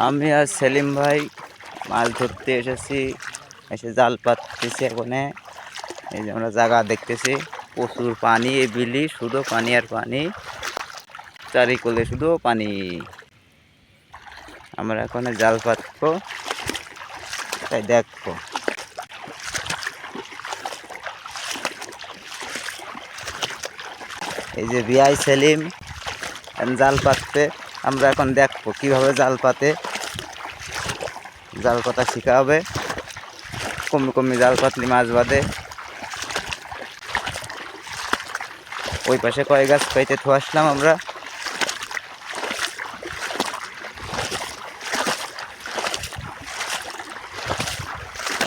আমি আর সেলিম ভাই মাছ ধরতে এসেছি, এসে জাল পাততেছি। এখানে এই যে আমরা জায়গা দেখতেছি, প্রচুর পানি। এই বিলি শুধু পানি আর পানি, চারিকোলে শুধু পানি। আমরা এখন জাল পাতবো, তাই দেখবো। এই যে বিআই সেলিম জাল পাততে, আমরা এখন দেখবো কিভাবে জাল পাতে। জাল পাতা শেখা হবে, কমে কমে জাল পাতলি মাছ বাঁধে। ওই পাশে কয় গাছ পাইতে থু আসলাম আমরা।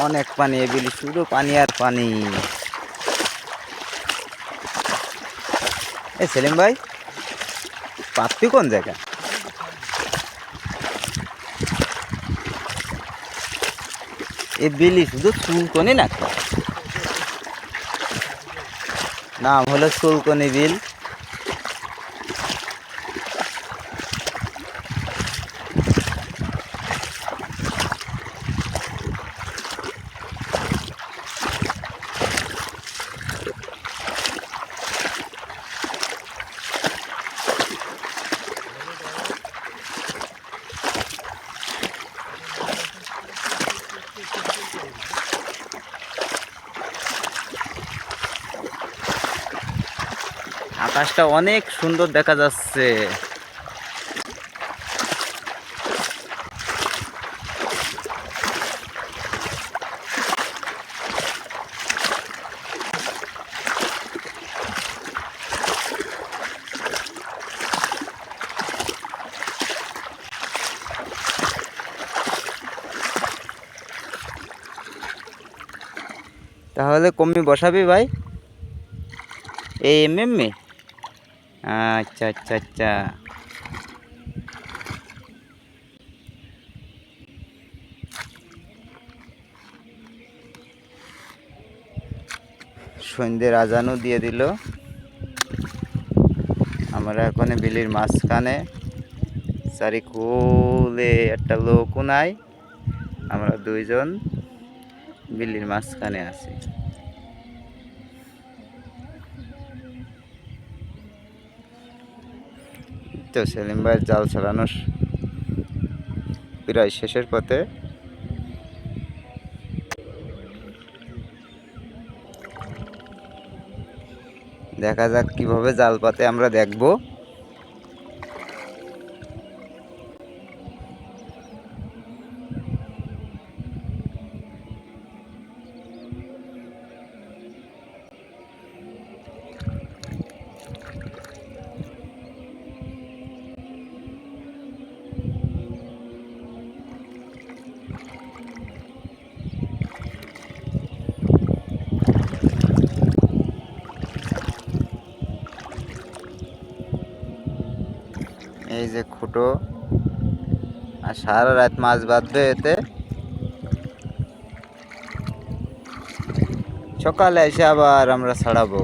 অনেক পানি, এগুলি শুধু পানি আর পানি। এ সেলিম ভাই, পাত্তি কোন জায়গা? এ বিলি শুধু চুলকনি না, নাম হলো চুলকনি বিল। আকাশটা অনেক সুন্দর দেখা যাচ্ছে। তাহলে কমি বসাবি ভাই এই এমএমএ? আচ্ছা আচ্ছা আচ্ছা। সন্ধ্যের আজানও দিয়ে দিল। আমরা এখন বিলির মাঝখানে, চারিকোলে একটা লোকও নাই, আমরা দুইজন বিলির মাঝখানে আছি। তো সেলিম ভাইয়ের জাল চালানোর প্রায় শেষের পথে। দেখা যাক কিভাবে জাল পাতে, আমরা দেখবো। এই যে খুঁটো, আর সারা রাত মাছ বাঁধবে এতে। সকালে এসে আবার আমরা ছাড়াবো।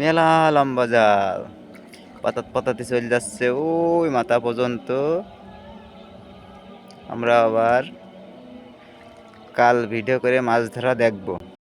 মেলা লম্বা জাল, পাতাতে চলে যাচ্ছে ওই মাথা পর্যন্ত। আমরা আবার কাল ভিডিও করে মাছ ধরা দেখবো।